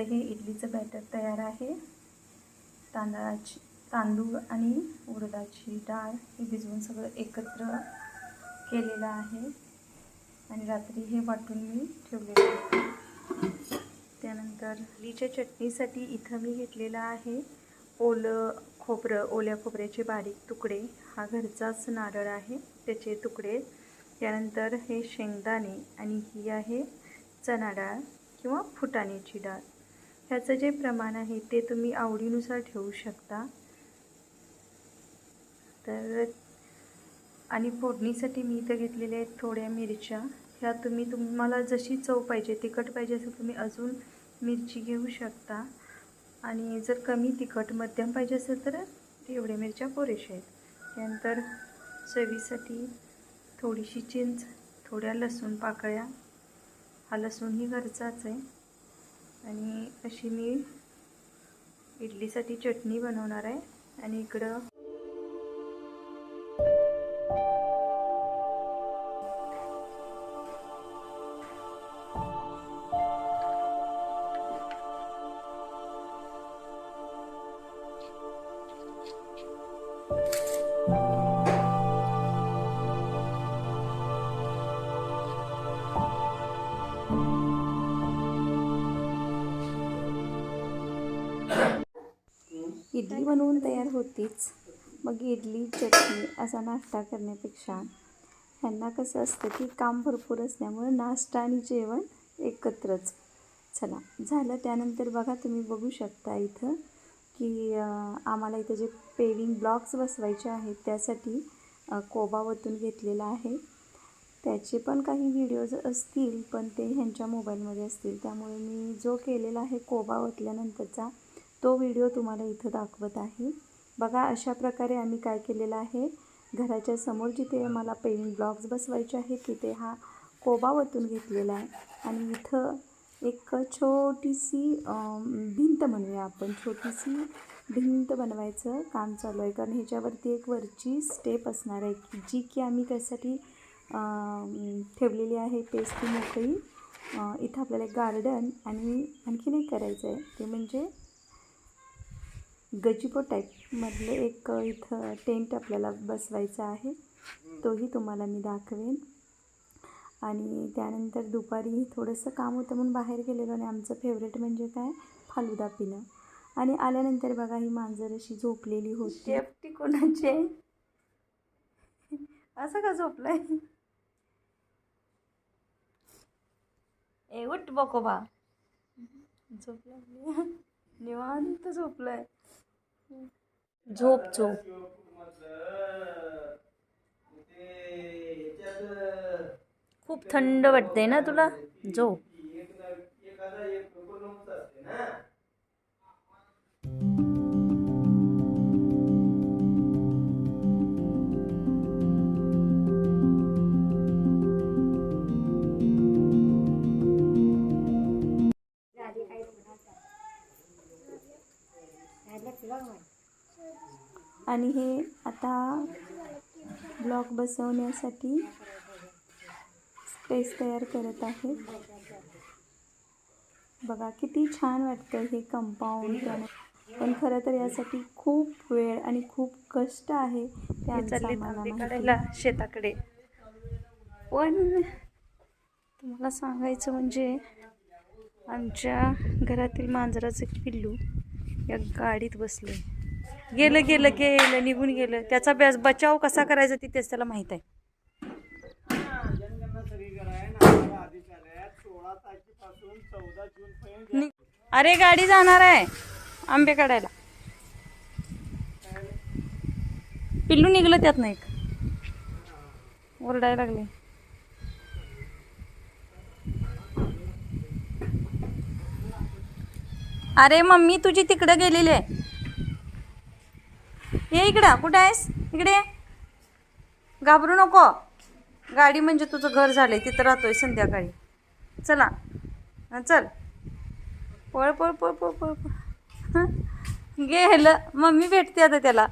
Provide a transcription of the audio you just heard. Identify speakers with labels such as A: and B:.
A: आता हे इडलीचं बॅटर तयार आहे। तांदूळ आणि उडदाची डाळ हे भिजवून सगळं एकत्र केलेलं आहे आणि रात्री हे वाटून मी ठेवलेलं आहे। त्यानंतर इडलीच्या चटणीसाठी इथं मी घेतलेला आहे ओलं खोबरं, ओल्या खोबऱ्याचे बारीक तुकडे, हा घरचाच नारळ आहे त्याचे तुकडे, त्यानंतर हे शेंगदाणे आणि ही आहे चणा डाळ किंवा फुटाण्याची डाळ। ह्याचं जे प्रमाण आहे ते तुम्ही आवडीनुसार ठेवू शकता। तर आणि फोडणीसाठी मी इथं घेतलेल्या आहेत थोड्या मिरच्या, ह्या तुम्हाला जशी चव पाहिजे, तिखट पाहिजे असेल तुम्ही अजून मिरची घेऊ शकता आणि जर कमी तिखट मध्यम पाहिजे असेल तर एवढ्या मिरच्या पुरेशा आहेत। त्यानंतर चवीसाठी थोडीशी चिंच, थोड्या लसूण पाकळ्या, हा लसूणही घरचाच आहे आणि अशी मी इडलीसाठी चटणी बनवणार आहे। आणि इकडं इडली बनवून तयार होतीच, मग इडली चटणी असा नाश्ता करण्यापेक्षा ह्यांना कसं असतं की काम भरपूर असल्यामुळे नाश्ता आणि जेवण एकत्रच। चला झालं। त्यानंतर बघा तुम्ही बघू शकता इथं की आम्हाला इथं जे पेविंग ब्लॉक्स बसवायचे आहेत त्यासाठी कोबा वतून घेतलेला आहे। त्याचे पण काही व्हिडिओज असतील पण ते ह्यांच्या मोबाईलमध्ये असतील, त्यामुळे मी जो केलेला आहे कोबा वतल्यानंतरचा तो व्हिडिओ तुम्हाला इथं दाखवत आहे। बघा अशा प्रकारे आम्ही काय केलेलं आहे, घराच्या समोर जिथे मला पेविंग ब्लॉक्स बसवायचे आहेत तिथे हा कोबा वतून घेतलेला आहे आणि इथं एक छोटीशी भिंत म्हणूया आपण, छोटीशी भिंत बनवायचं काम चालू आहे। कारण ह्याच्यावरती एक वरची स्टेप असणार आहे जी की आम्ही त्यासाठी ठेवलेली आहे पेस्ट मोकळी। इथं आपल्याला एक गार्डन आणि आणखीन एक करायचं आहे, ते म्हणजे गजिबो टाईपमधलं एक इथं टेंट आपल्याला बसवायचा आहे, तोही तुम्हाला मी दाखवेन। आणि त्यानंतर दुपारी थोडंसं काम होतं म्हणून बाहेर गेलेलो आणि आमचं फेवरेट म्हणजे काय, फालुदा पिणं। आणि आल्यानंतर बघा ही मांजर अशी झोपलेली होती। शेपटी कोणाचे असं का झोपलंय? ए उठ बकोबा, झोपला निवांत झोपलाय। झोप झोप। खूप थंड वाटते ना तुला, झोप। आणि हे आता ब्लॉक बसवण्यासाठी स्पेस तयार करत आहे। बघा किती छान वाटतं हे कंपाऊंड, पण खरं तर यासाठी खूप वेळ आणि खूप कष्ट आहे। काढायला शेताकडे, पण तुम्हाला सांगायचं म्हणजे आमच्या घरातील मांजराचं पिल्लू या गाडीत बसलं, गेलं गेलं गेलं निघून गेलं। त्याचा बचाव कसा करायचा ते तेच त्याला माहीत आहे। अरे गाडी जाणार आहे आंबे काढायला, पिल्लू निघलं त्यात नाही, ओरडायला लागले। अरे मम्मी तुझी तिकडं गेलेली आहे, ये इकडं, कुठं आहेस, इकडे घाबरू नको। गाडी म्हणजे तुझं घर झालंय, तिथं राहतोय संध्याकाळी। चला चल, पळ पळ पळ पळ पळ पळ। गेलं, मम्मी भेटते आता त्याला।